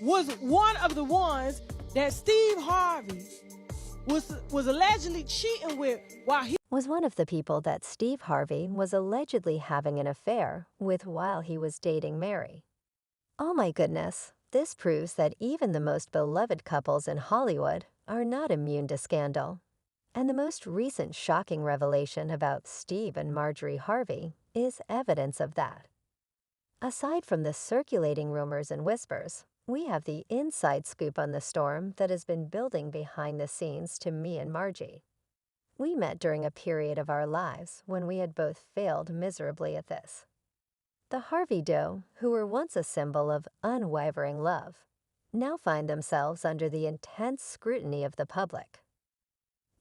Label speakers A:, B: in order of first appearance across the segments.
A: was one of the ones that Steve Harvey was allegedly cheating with while he
B: was one of the people that Steve Harvey was allegedly having an affair with while he was dating Mary. Oh my goodness, this proves that even the most beloved couples in Hollywood are not immune to scandal. And the most recent shocking revelation about Steve and Marjorie Harvey is evidence of that. Aside from the circulating rumors and whispers, we have the inside scoop on the storm that has been building behind the scenes to me and Margie. We met during a period of our lives when we had both failed miserably at this. The Harvey duo, who were once a symbol of unwavering love, now find themselves under the intense scrutiny of the public.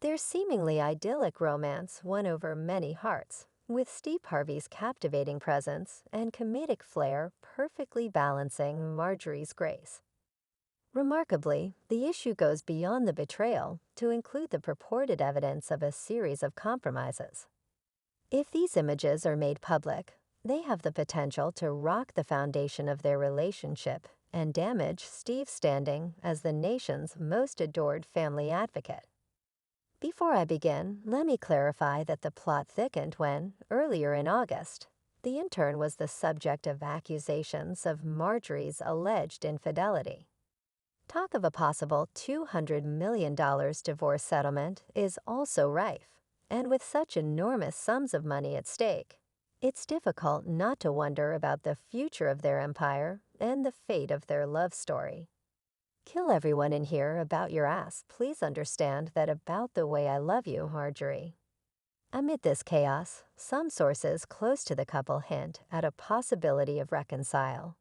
B: Their seemingly idyllic romance won over many hearts, with Steve Harvey's captivating presence and comedic flair perfectly balancing Marjorie's grace. Remarkably, the issue goes beyond the betrayal to include the purported evidence of a series of compromises. If these images are made public, they have the potential to rock the foundation of their relationship and damage Steve's standing as the nation's most adored family advocate. Before I begin, let me clarify that the plot thickened when, earlier in August, the intern was the subject of accusations of Marjorie's alleged infidelity. Talk of a possible $200 million divorce settlement is also rife, and with such enormous sums of money at stake, it's difficult not to wonder about the future of their empire and the fate of their love story. Kill everyone in here about your ass. Please understand that about the way I love you, Marjorie. Amid this chaos, some sources close to the couple hint at a possibility of reconcile.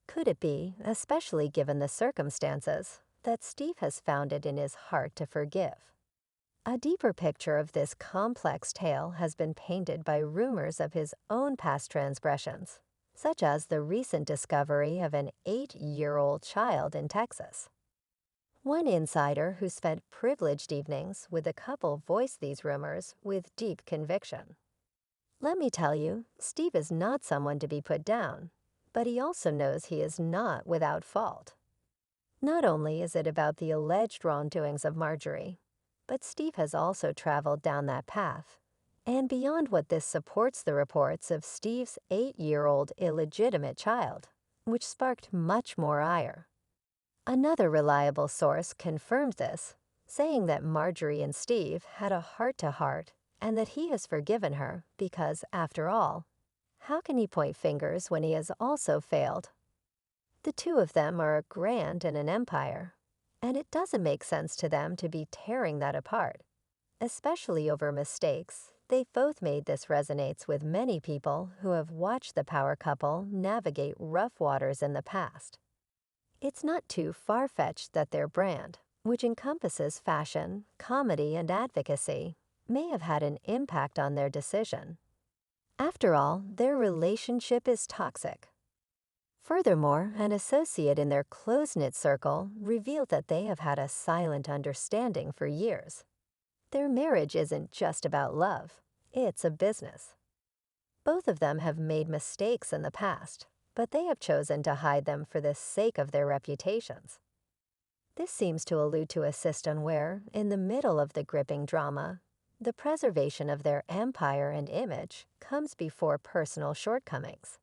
B: Could it be, especially given the circumstances, that Steve has found it in his heart to forgive? A deeper picture of this complex tale has been painted by rumors of his own past transgressions, such as the recent discovery of an 8-year-old child in Texas. One insider who spent privileged evenings with the couple voiced these rumors with deep conviction. Let me tell you, Steve is not someone to be put down, but he also knows he is not without fault. Not only is it about the alleged wrongdoings of Marjorie, but Steve has also traveled down that path. And beyond what this supports the reports of Steve's 8-year-old illegitimate child, which sparked much more ire. Another reliable source confirmed this, saying that Marjorie and Steve had a heart-to-heart and that he has forgiven her because, after all, how can he point fingers when he has also failed? The two of them are a grand and an empire, and it doesn't make sense to them to be tearing that apart, especially over mistakes. They've both made. This resonates with many people who have watched the power couple navigate rough waters in the past. It's not too far-fetched that their brand, which encompasses fashion, comedy, and advocacy, may have had an impact on their decision. After all, their relationship is toxic. Furthermore, an associate in their close-knit circle revealed that they have had a silent understanding for years. Their marriage isn't just about love, it's a business. Both of them have made mistakes in the past, but they have chosen to hide them for the sake of their reputations. This seems to allude to a system where, in the middle of the gripping drama, the preservation of their empire and image comes before personal shortcomings.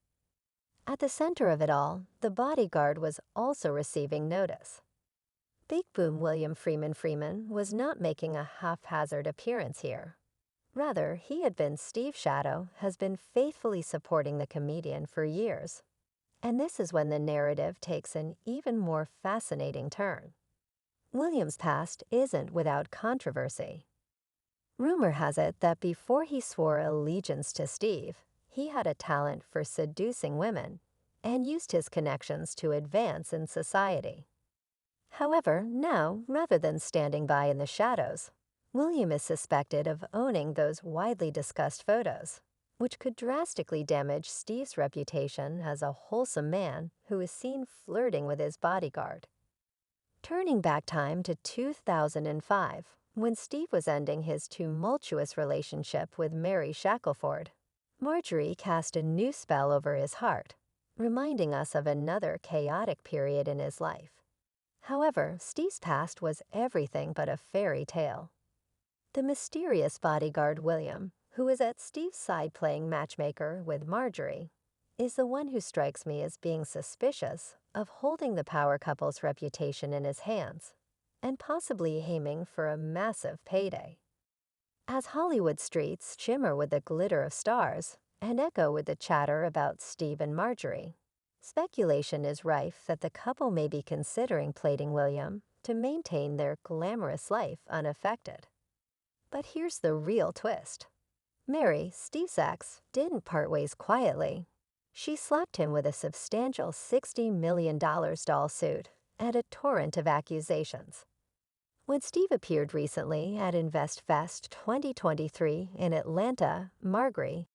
B: At the center of it all, the bodyguard was also receiving notice. Big Boom William Freeman was not making a haphazard appearance here. Rather, he had been Steve Shadow, has been faithfully supporting the comedian for years. And this is when the narrative takes an even more fascinating turn. William's past isn't without controversy. Rumor has it that before he swore allegiance to Steve, he had a talent for seducing women and used his connections to advance in society. However, now, rather than standing by in the shadows, William is suspected of owning those widely discussed photos, which could drastically damage Steve's reputation as a wholesome man who is seen flirting with his bodyguard. Turning back time to 2005, when Steve was ending his tumultuous relationship with Mary Shackelford, Marjorie cast a new spell over his heart, reminding us of another chaotic period in his life. However, Steve's past was everything but a fairy tale. The mysterious bodyguard William, who is at Steve's side playing matchmaker with Marjorie, is the one who strikes me as being suspicious of holding the power couple's reputation in his hands and possibly aiming for a massive payday. As Hollywood streets shimmer with the glitter of stars and echo with the chatter about Steve and Marjorie, speculation is rife that the couple may be considering plating William to maintain their glamorous life unaffected. But here's the real twist. Mary, Steve's ex, didn't part ways quietly. She slapped him with a substantial $60 million doll suit and a torrent of accusations. When Steve appeared recently at InvestFest 2023 in Atlanta, Marjorie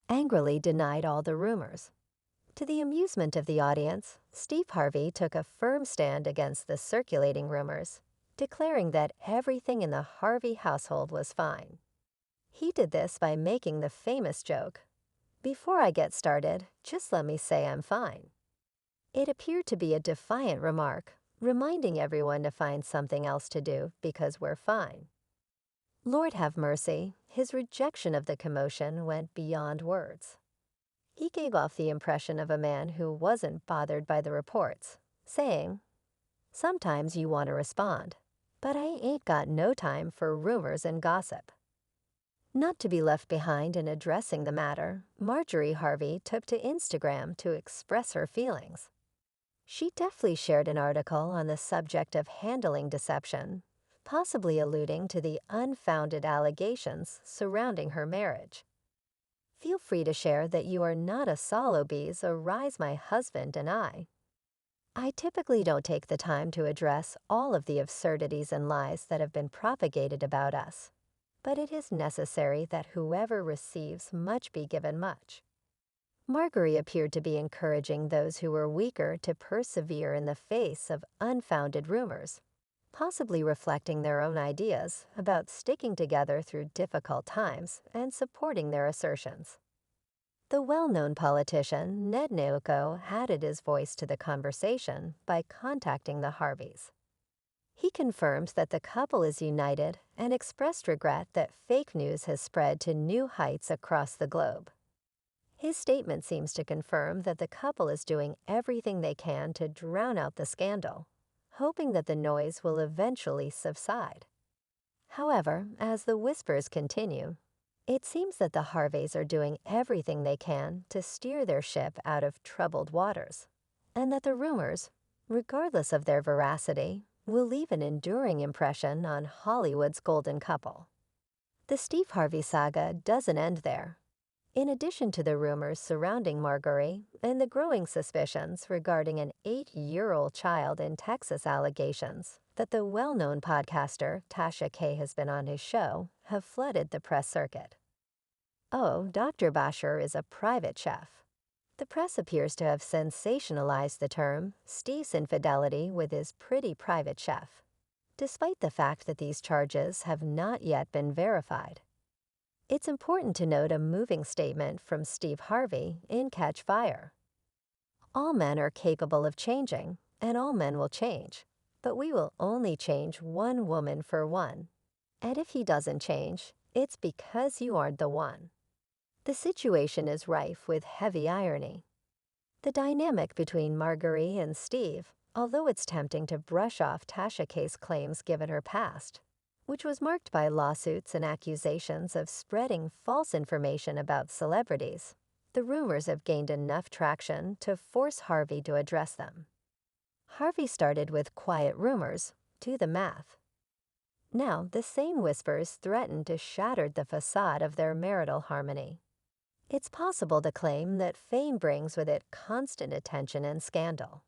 B: angrily denied all the rumors. To the amusement of the audience, Steve Harvey took a firm stand against the circulating rumors, declaring that everything in the Harvey household was fine. He did this by making the famous joke, "Before I get started, just let me say I'm fine." It appeared to be a defiant remark, reminding everyone to find something else to do because we're fine. Lord have mercy, his rejection of the commotion went beyond words. He gave off the impression of a man who wasn't bothered by the reports, saying, "Sometimes you want to respond, but I ain't got no time for rumors and gossip." Not to be left behind in addressing the matter, Marjorie Harvey took to Instagram to express her feelings. She deftly shared an article on the subject of handling deception, possibly alluding to the unfounded allegations surrounding her marriage. Feel free to share that you are not a Sotheby's or Rise My Husband and I. I typically don't take the time to address all of the absurdities and lies that have been propagated about us, but it is necessary that whoever receives much be given much. Marjorie appeared to be encouraging those who were weaker to persevere in the face of unfounded rumors, possibly reflecting their own ideas about sticking together through difficult times and supporting their assertions. The well-known politician Ned Naoko added his voice to the conversation by contacting the Harveys. He confirmed that the couple is united and expressed regret that fake news has spread to new heights across the globe. His statement seems to confirm that the couple is doing everything they can to drown out the scandal, hoping that the noise will eventually subside. However, as the whispers continue, it seems that the Harveys are doing everything they can to steer their ship out of troubled waters, and that the rumors, regardless of their veracity, will leave an enduring impression on Hollywood's golden couple. The Steve Harvey saga doesn't end there. In addition to the rumors surrounding Marjorie and the growing suspicions regarding an 8-year-old child in Texas allegations that the well-known podcaster Tasha K has been on his show have flooded the press circuit. Oh, Dr. Basher is a private chef. The press appears to have sensationalized the term Steve's infidelity with his pretty private chef, despite the fact that these charges have not yet been verified. It's important to note a moving statement from Steve Harvey in Catch Fire. "All men are capable of changing, and all men will change, but we will only change one woman for one. And if he doesn't change, it's because you aren't the one." The situation is rife with heavy irony. The dynamic between Marjorie and Steve, although it's tempting to brush off Tasha K's claims given her past, which was marked by lawsuits and accusations of spreading false information about celebrities, the rumors have gained enough traction to force Harvey to address them. Harvey started with quiet rumors, do the math. Now, the same whispers threaten to shatter the facade of their marital harmony. It's possible to claim that fame brings with it constant attention and scandal.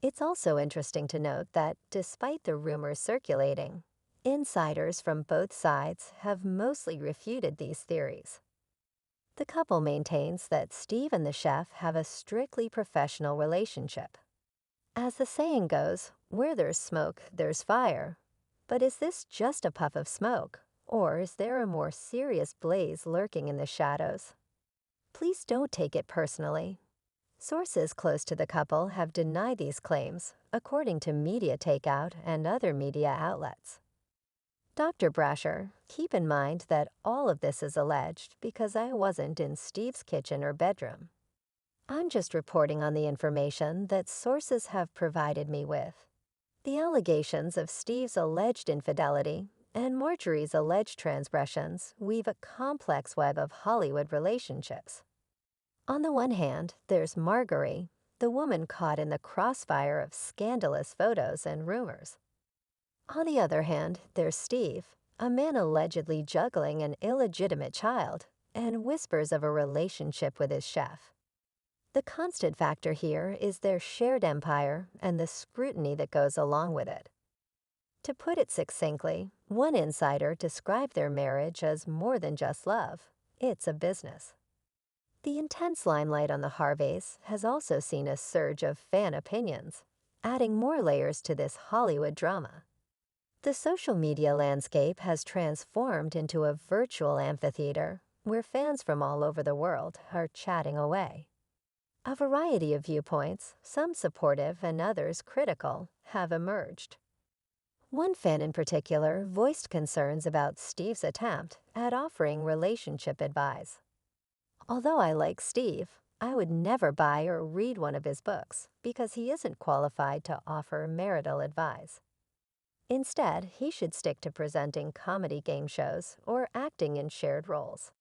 B: It's also interesting to note that, despite the rumors circulating, insiders from both sides have mostly refuted these theories. The couple maintains that Steve and the chef have a strictly professional relationship. As the saying goes, where there's smoke, there's fire. But is this just a puff of smoke, or is there a more serious blaze lurking in the shadows? Please don't take it personally. Sources close to the couple have denied these claims, according to Media Takeout and other media outlets. Dr. Brasher, keep in mind that all of this is alleged because I wasn't in Steve's kitchen or bedroom. I'm just reporting on the information that sources have provided me with. The allegations of Steve's alleged infidelity and Marjorie's alleged transgressions weave a complex web of Hollywood relationships. On the one hand, there's Marjorie, the woman caught in the crossfire of scandalous photos and rumors. On the other hand, there's Steve, a man allegedly juggling an illegitimate child and whispers of a relationship with his chef. The constant factor here is their shared empire and the scrutiny that goes along with it. To put it succinctly, one insider described their marriage as more than just love. It's a business. The intense limelight on the Harveys has also seen a surge of fan opinions, adding more layers to this Hollywood drama. The social media landscape has transformed into a virtual amphitheater where fans from all over the world are chatting away. A variety of viewpoints, some supportive and others critical, have emerged. One fan in particular voiced concerns about Steve's attempt at offering relationship advice. Although I like Steve, I would never buy or read one of his books because he isn't qualified to offer marital advice. Instead, he should stick to presenting comedy game shows or acting in shared roles.